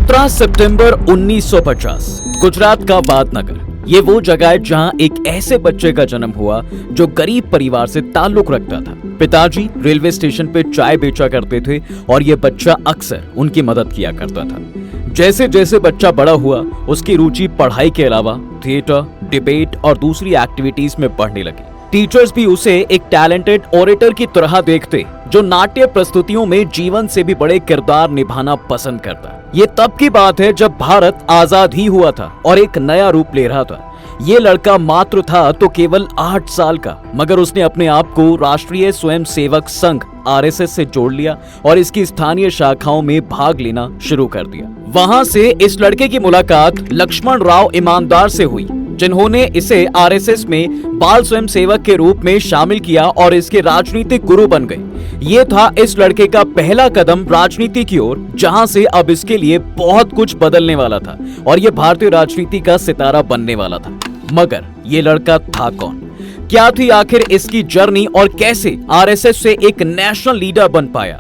17 सितंबर 1950 गुजरात का वादनगर। ये वो जगह है जहां एक ऐसे बच्चे का जन्म हुआ जो गरीब परिवार से ताल्लुक रखता था। पिताजी रेलवे स्टेशन पे चाय बेचा करते थे और ये बच्चा अक्सर उनकी मदद किया करता था। जैसे जैसे बच्चा बड़ा हुआ, उसकी रुचि पढ़ाई के अलावा थिएटर, डिबेट और दूसरी एक्टिविटीज में बढ़ने लगी। टीचर्स भी उसे एक टैलेंटेड ओरेटर की तरह देखते, जो नाट्य प्रस्तुतियों में जीवन से भी बड़े किरदार निभाना पसंद करता। ये तब की बात है जब भारत आजाद ही हुआ था और एक नया रूप ले रहा था। ये लड़का मात्र था तो केवल 8 साल का, मगर उसने अपने आप को राष्ट्रीय स्वयंसेवक संघ आरएसएस से जोड़ लिया और इसकी स्थानीय शाखाओं में भाग लेना शुरू कर दिया। वहां से इस लड़के की मुलाकात लक्ष्मण राव ईमानदार से हुई, जिन्होंने इसे आरएसएस में बाल स्वयंसेवक के रूप में शामिल किया और इसके राजनीतिक गुरु बन गए। ये था इस लड़के का पहला कदम राजनीति की ओर, जहां से अब इसके लिए बहुत कुछ बदलने वाला था और ये भारतीय राजनीति का सितारा बनने वाला था। मगर ये लड़का था कौन? क्या थी आखिर इसकी जर्नी और कैसे आरएसएस से एक नेशनल लीडर बन पाया?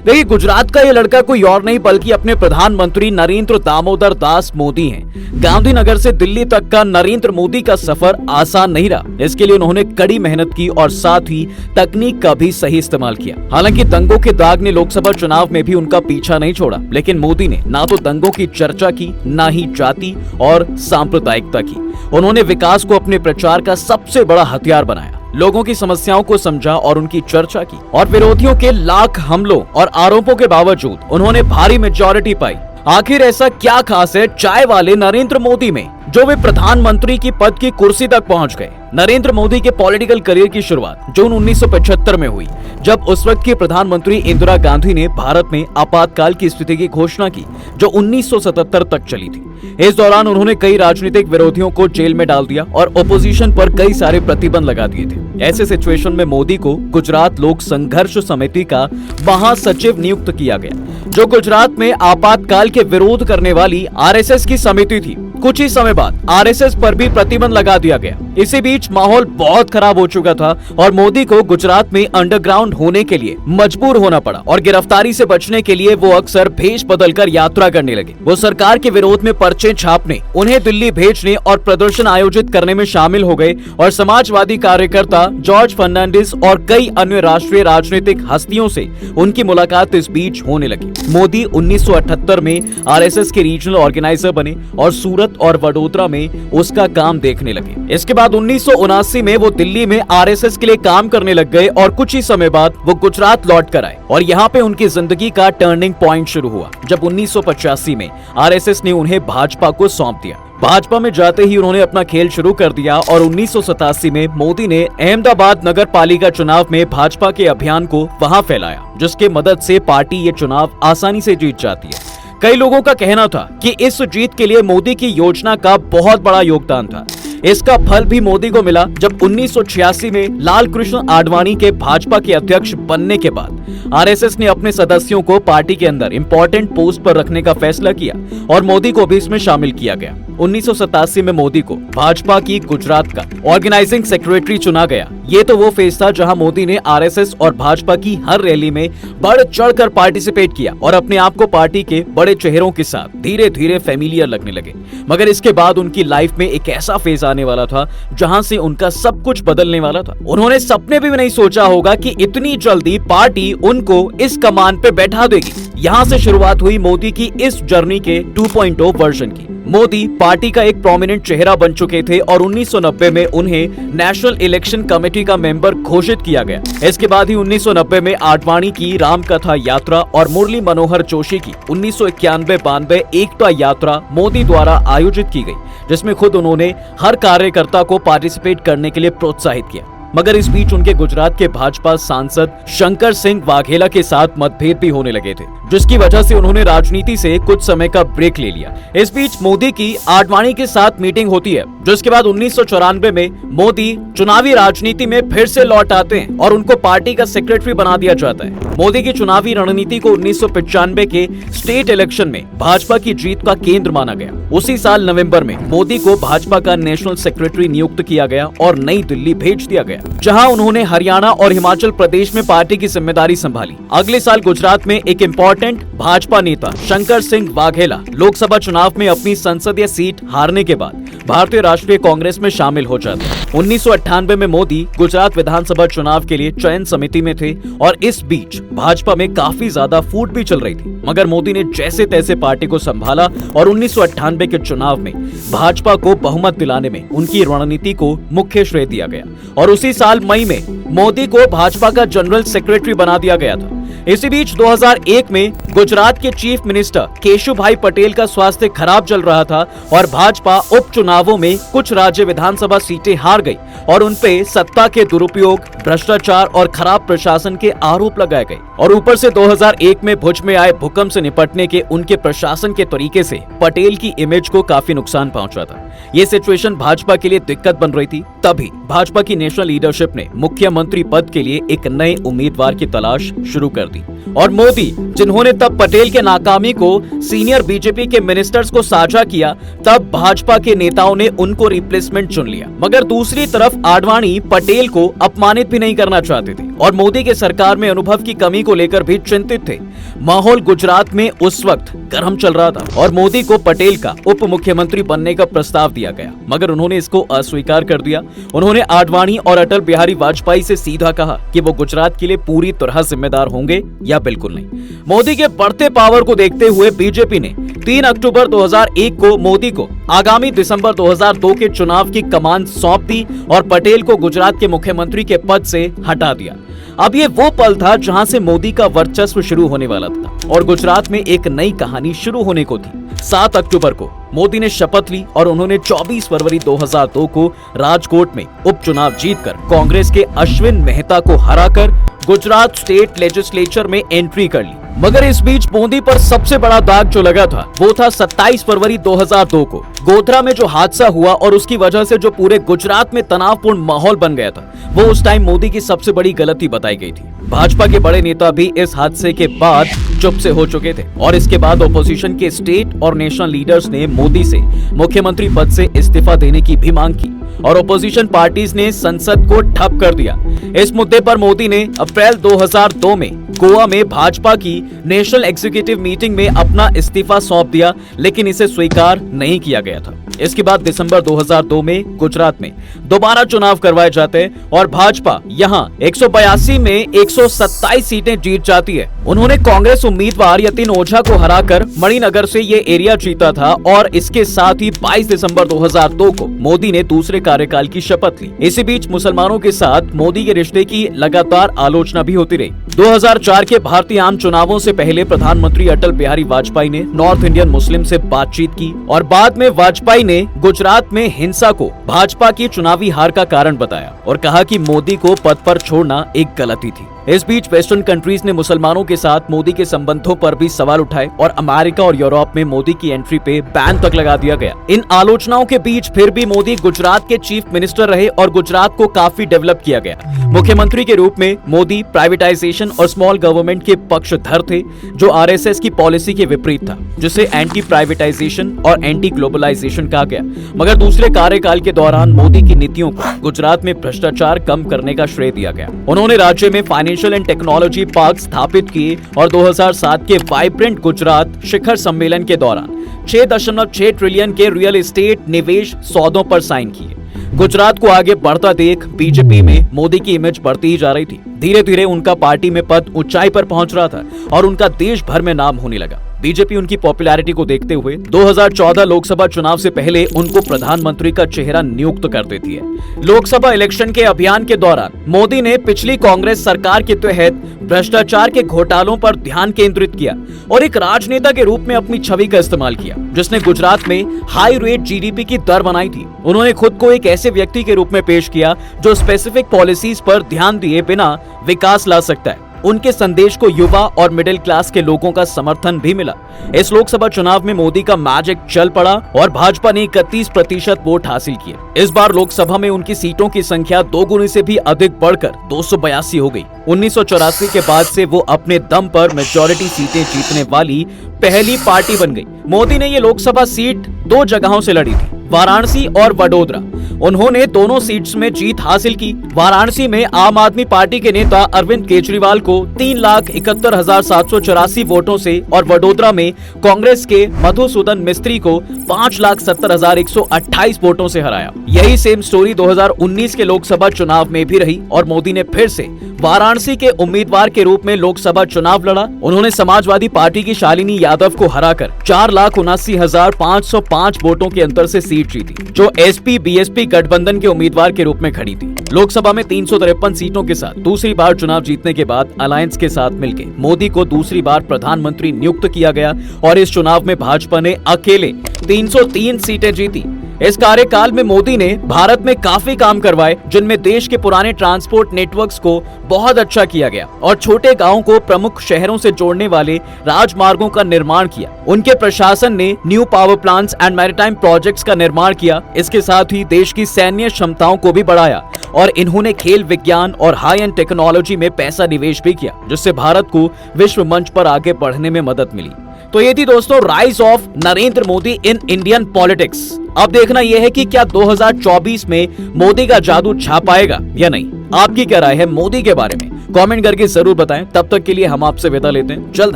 देखिए, गुजरात का ये लड़का कोई और नहीं बल्कि अपने प्रधानमंत्री नरेंद्र दामोदर दास मोदी हैं। गांधीनगर से दिल्ली तक का नरेंद्र मोदी का सफर आसान नहीं रहा। इसके लिए उन्होंने कड़ी मेहनत की और साथ ही तकनीक का भी सही इस्तेमाल किया। हालांकि दंगों के दाग ने लोकसभा चुनाव में भी उनका पीछा नहीं छोड़ा, लेकिन मोदी ने ना तो दंगों की चर्चा की, ना ही जाति और सांप्रदायिकता की। उन्होंने विकास को अपने प्रचार का सबसे बड़ा हथियार बनाया, लोगों की समस्याओं को समझा और उनकी चर्चा की। और विरोधियों के लाख हमलों और आरोपों के बावजूद उन्होंने भारी मेजॉरिटी पाई। आखिर ऐसा क्या खास है चाय वाले नरेंद्र मोदी में जो वे प्रधानमंत्री की पद की कुर्सी तक पहुंच गए? नरेंद्र मोदी के पॉलिटिकल करियर की शुरुआत जून 1975 में हुई, जब उस वक्त की प्रधानमंत्री इंदिरा गांधी ने भारत में आपातकाल की स्थिति की घोषणा की, जो 1977 तक चली थी। इस दौरान उन्होंने कई राजनीतिक विरोधियों को जेल में डाल दिया और ओपोजिशन पर कई सारे प्रतिबंध लगा दिए थे। ऐसे सिचुएशन में मोदी को गुजरात लोक संघर्ष समिति का महासचिव नियुक्त किया गया, जो गुजरात में आपातकाल के विरोध करने वाली आरएसएस की समिति थी। कुछ ही समय बाद आरएसएस पर भी प्रतिबंध लगा दिया गया। इसी बीच माहौल बहुत खराब हो चुका था और मोदी को गुजरात में अंडरग्राउंड होने के लिए मजबूर होना पड़ा और गिरफ्तारी से बचने के लिए वो अक्सर भेष बदलकर यात्रा करने लगे। वो सरकार के विरोध में पर्चे छापने, उन्हें दिल्ली भेजने और प्रदर्शन आयोजित करने में शामिल हो गए और समाजवादी कार्यकर्ता जॉर्ज फर्नांडिस और कई अन्य राष्ट्रीय राजनीतिक हस्तियों से उनकी मुलाकात इस बीच होने लगी। मोदी 1978 में आरएसएस के रीजनल ऑर्गेनाइजर बने और सूरत और वडोदरा में उसका काम देखने लगे। इसके बाद 1979 में वो दिल्ली में आरएसएस के लिए काम करने लग गए और कुछ ही समय बाद वो गुजरात लौट कर आए और यहाँ पे उनकी जिंदगी का टर्निंग पॉइंट शुरू हुआ, जब 1985 में आरएसएस ने उन्हें भाजपा को सौंप दिया। भाजपा में जाते ही उन्होंने अपना खेल शुरू कर दिया और 1987 में मोदी ने अहमदाबाद नगर पालिका चुनाव में भाजपा के अभियान को वहां फैलाया, जिसके मदद से पार्टी ये चुनाव आसानी से जीत जाती है। कई लोगों का कहना था कि इस जीत के लिए मोदी की योजना का बहुत बड़ा योगदान था। इसका फल भी मोदी को मिला जब 1986 में लाल कृष्ण आडवाणी के भाजपा के अध्यक्ष बनने के बाद आरएसएस ने अपने सदस्यों को पार्टी के अंदर इंपॉर्टेंट पोस्ट पर रखने का फैसला किया और मोदी को भी इसमें शामिल किया गया। 1987 में मोदी को भाजपा की गुजरात का ऑर्गेनाइजिंग सेक्रेटरी चुना गया। ये तो वो फेज था जहां मोदी ने आरएसएस और भाजपा की हर रैली में बढ़ चढ़कर पार्टिसिपेट किया और अपने आप को पार्टी के बड़े चेहरों के साथ धीरे धीरे फेमिलियर लगने लगे। मगर इसके बाद उनकी लाइफ में एक ऐसा फेज आने वाला था जहां से उनका सब कुछ बदलने वाला था। उन्होंने सपने भी नहीं सोचा होगा कि इतनी जल्दी पार्टी उनको इस कमान पे बैठा देगी। यहाँ से शुरुआत हुई मोदी की इस जर्नी के 2.0 वर्जन की। मोदी पार्टी का एक प्रोमिनेंट चेहरा बन चुके थे और 1990 में उन्हें नेशनल इलेक्शन कमेटी का मेंबर घोषित किया गया। इसके बाद ही 1990 में आडवाणी की रामकथा यात्रा और मुरली मनोहर जोशी की 1991-92 एकता यात्रा मोदी द्वारा आयोजित की गई, जिसमें खुद उन्होंने हर कार्यकर्ता को पार्टिसिपेट करने के लिए प्रोत्साहित किया। मगर इस बीच उनके गुजरात के भाजपा सांसद शंकर सिंह वाघेला के साथ मतभेद भी होने लगे थे, जिसकी वजह से उन्होंने राजनीति से कुछ समय का ब्रेक ले लिया। इस बीच मोदी की आडवाणी के साथ मीटिंग होती है, जिसके बाद 1994 में मोदी चुनावी राजनीति में फिर से लौट आते हैं और उनको पार्टी का सेक्रेटरी बना दिया जाता है। मोदी की चुनावी रणनीति को 1995 के स्टेट इलेक्शन में भाजपा की जीत का केंद्र माना गया। उसी साल नवंबर में मोदी को भाजपा का नेशनल सेक्रेटरी नियुक्त किया गया और नई दिल्ली भेज दिया गया। गया, जहां उन्होंने हरियाणा और हिमाचल प्रदेश में पार्टी की जिम्मेदारी संभाली। अगले साल गुजरात में एक इम्पोर्टेंट भाजपा नेता शंकर सिंह वाघेला लोकसभा चुनाव में अपनी संसदीय सीट हारने के बाद भारतीय राष्ट्रीय कांग्रेस में शामिल हो जाते हैं। 1998 में मोदी गुजरात विधानसभा चुनाव के लिए चयन समिति में थे और इस बीच भाजपा में काफी ज्यादा फूट भी चल रही थी, मगर मोदी ने जैसे तैसे पार्टी को संभाला और 1998 के चुनाव में भाजपा को बहुमत दिलाने में उनकी रणनीति को मुख्य श्रेय दिया गया और उसी साल मई में मोदी को भाजपा का जनरल सेक्रेटरी बना दिया गया था। इसी बीच 2001 में गुजरात के चीफ मिनिस्टर केशुभाई पटेल का स्वास्थ्य खराब चल रहा था और भाजपा उपचुनावों में कुछ राज्य विधानसभा सीटें हार गई और उनपे सत्ता के दुरुपयोग, भ्रष्टाचार और खराब प्रशासन के आरोप लगाए गए और ऊपर से 2001 में भुज में आए भूकंप से निपटने के उनके प्रशासन के तरीके से पटेल की इमेज को काफी नुकसान पहुंचा था। ये सिचुएशन भाजपा के लिए दिक्कत बन रही थी। तभी भाजपा की नेशनल लीडरशिप ने मुख्यमंत्री पद के लिए एक नए उम्मीदवार की तलाश शुरू कर दी और मोदी, जिन्होंने तब पटेल के नाकामी को सीनियर बीजेपी के मिनिस्टर्स को साझा किया, तब भाजपा के नेताओं ने उनको रिप्लेसमेंट चुन लिया। मगर दूसरी तरफ आडवाणी पटेल को अपमानित भी नहीं करना चाहते थे और मोदी के सरकार में अनुभव की कमी को लेकर भी चिंतित थे। माहौल गुजरात में उस वक्त गर्म चल रहा था और मोदी को पटेल का उप मुख्यमंत्री बनने का प्रस्ताव दिया गया, मगर उन्होंने इसको अस्वीकार कर दिया। उन्होंने आडवाणी और अटल बिहारी वाजपेयी से सीधा कहा कि वो गुजरात के लिए पूरी तरह जिम्मेदार होंगे या बिल्कुल नहीं। मोदी के बढ़ते पावर को देखते हुए बीजेपी ने 3 अक्टूबर 2001 को मोदी को आगामी दिसंबर 2002 के चुनाव की कमान सौंप दी और पटेल को गुजरात के मुख्यमंत्री के पद से हटा दिया। अब ये वो पल था जहां से मोदी का वर्चस्व शुरू होने वाला था और गुजरात में एक नई कहानी शुरू होने को थी। 7 अक्टूबर को मोदी ने शपथ ली और उन्होंने 24 फरवरी 2002 को राजकोट में उपचुनाव जीतकर कांग्रेस के अश्विन मेहता को हराकर गुजरात स्टेट लेजिस्लेचर में एंट्री कर ली। मगर इस बीच मोदी पर सबसे बड़ा दाग जो लगा था वो था 27 फरवरी 2002 को गोधरा में जो हादसा हुआ और उसकी वजह से जो पूरे गुजरात में तनावपूर्ण माहौल बन गया था, वो उस टाइम मोदी की सबसे बड़ी गलती बताई गई थी। भाजपा के बड़े नेता भी इस हादसे के बाद चुप से हो चुके थे और इसके बाद ओपोजिशन के स्टेट और नेशनल लीडर्स ने मोदी से मुख्यमंत्री पद से इस्तीफा देने की भी मांग की और ओपोजिशन पार्टीज ने संसद को ठप कर दिया। इस मुद्दे पर मोदी ने अप्रैल 2002 में गोवा में भाजपा की नेशनल एग्जीक्यूटिव मीटिंग में अपना इस्तीफा सौंप दिया, लेकिन इसे स्वीकार नहीं किया गया था। इसके बाद दिसंबर 2002 में गुजरात में दोबारा चुनाव करवाए जाते हैं और भाजपा यहां 182 में 127 सीटें जीत जाती है। उन्होंने कांग्रेस उम्मीदवार यतिन ओझा को हराकर मणिनगर से ये एरिया जीता था और इसके साथ ही 22 दिसंबर 2002 को मोदी ने दूसरे कार्यकाल की शपथ ली। इसी बीच मुसलमानों के साथ मोदी के रिश्ते की लगातार आलोचना भी होती रही। 2004 के भारतीय आम चुनावों से पहले प्रधानमंत्री अटल बिहारी वाजपेयी ने नॉर्थ इंडियन मुस्लिम से बातचीत की और बाद में वाजपेयी ने गुजरात में हिंसा को भाजपा की चुनावी हार का कारण बताया और कहा कि मोदी को पद पर छोड़ना एक गलती थी। इस बीच वेस्टर्न कंट्रीज ने मुसलमानों के साथ मोदी के संबंधों पर भी सवाल उठाए और अमेरिका और यूरोप में मोदी की एंट्री पे बैन तक लगा दिया गया। इन आलोचनाओं के बीच फिर भी मोदी गुजरात के चीफ मिनिस्टर रहे और गुजरात को काफी डेवलप किया गया। मुख्यमंत्री के रूप में मोदी प्राइवेटाइजेशन और स्मॉल गवर्नमेंट के पक्षधर थे, जो आरएसएस की पॉलिसी के विपरीत था, जिसे एंटी प्राइवेटाइजेशन और एंटी ग्लोबलाइजेशन कहा गया। मगर दूसरे कार्यकाल के दौरान मोदी की नीतियों को गुजरात में भ्रष्टाचार कम करने का श्रेय दिया गया। उन्होंने राज्य में फाइनेंशियल एंड टेक्नोलॉजी पार्क स्थापित किए और 2007 के वाइब्रेंट गुजरात शिखर सम्मेलन के दौरान 6.6 ट्रिलियन के रियल एस्टेट निवेश सौदों पर साइन किए। गुजरात को आगे बढ़ता देख बीजेपी में मोदी की इमेज बढ़ती ही जा रही थी। धीरे धीरे उनका पार्टी में पद ऊंचाई पर पहुंच रहा था और उनका देश भर में नाम होने लगा। बीजेपी उनकी पॉपुलैरिटी को देखते हुए 2014 लोकसभा चुनाव से पहले उनको प्रधानमंत्री का चेहरा नियुक्त कर देती है। लोकसभा इलेक्शन के अभियान के दौरान मोदी ने पिछली कांग्रेस सरकार के तहत भ्रष्टाचार के घोटालों पर ध्यान केंद्रित किया और एक राजनेता के रूप में अपनी छवि का इस्तेमाल किया, जिसने गुजरात में हाई रेट जीडीपी की दर बनाई थी। उन्होंने खुद को एक ऐसे व्यक्ति के रूप में पेश किया जो स्पेसिफिक पॉलिसीज पर ध्यान दिए बिना विकास ला सकता है। उनके संदेश को युवा और मिडिल क्लास के लोगों का समर्थन भी मिला। इस लोकसभा चुनाव में मोदी का मैजिक चल पड़ा और भाजपा ने 31% वोट हासिल किए। इस बार लोकसभा में उनकी सीटों की संख्या दोगुनी से भी अधिक बढ़कर 282 हो गई। 1984 के बाद से वो अपने दम पर मेजॉरिटी सीटें जीतने वाली पहली पार्टी बन गई। मोदी ने ये लोकसभा सीट 2 जगहों से लड़ी थी, वाराणसी और वडोदरा। उन्होंने दोनों सीट्स में जीत हासिल की। वाराणसी में आम आदमी पार्टी के नेता अरविंद केजरीवाल को 3,71,784 वोटों से और वडोदरा में कांग्रेस के मधुसूदन मिस्त्री को 5,70,128 वोटों से हराया। यही सेम स्टोरी 2019 के लोकसभा चुनाव में भी रही और मोदी ने फिर से वाराणसी के उम्मीदवार के रूप में लोकसभा चुनाव लड़ा। उन्होंने समाजवादी पार्टी की शालिनी यादव को हराकर 4,79,505 वोटों के अंतर से सीट जीती, जो एसपी बीएसपी गठबंधन के उम्मीदवार के रूप में खड़ी थी। लोकसभा में 353 सीटों के साथ दूसरी बार चुनाव जीतने के बाद अलायंस के साथ मिलकर मोदी को दूसरी बार प्रधानमंत्री नियुक्त किया गया और इस चुनाव में भाजपा ने अकेले 303 सीटें जीती। इस कार्यकाल में मोदी ने भारत में काफी काम करवाए, जिनमें देश के पुराने ट्रांसपोर्ट नेटवर्क्स को बहुत अच्छा किया गया और छोटे गांवों को प्रमुख शहरों से जोड़ने वाले राजमार्गों का निर्माण किया। उनके प्रशासन ने new power plants and maritime projects का निर्माण किया। इसके साथ ही देश की सैन्य क्षमताओं को भी बढ़ाया और इन्होंने खेल विज्ञान और हाई एंड टेक्नोलॉजी में पैसा निवेश भी किया, जिससे भारत को विश्व मंच पर आगे बढ़ने में मदद मिली। तो ये थी दोस्तों rise of Narendra Modi in Indian politics. अब देखना यह है कि क्या 2024 में मोदी का जादू छा पाएगा या नहीं। आपकी क्या राय है मोदी के बारे में, कमेंट करके जरूर बताएं। तब तक के लिए हम आपसे विदा लेते हैं। जल्द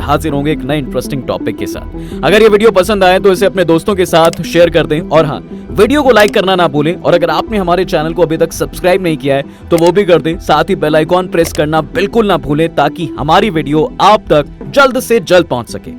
हाजिर होंगे एक नए इंटरेस्टिंग टॉपिक के साथ। अगर ये वीडियो पसंद आए तो इसे अपने दोस्तों के साथ शेयर कर दें और हाँ, वीडियो को लाइक करना ना भूलें। और अगर आपने हमारे चैनल को अभी तक सब्सक्राइब नहीं किया है तो वो भी कर दें। साथ ही बेल आइकॉन प्रेस करना बिल्कुल ना भूलें ताकि हमारी वीडियो आप तक जल्द से जल्द पहुंच सके।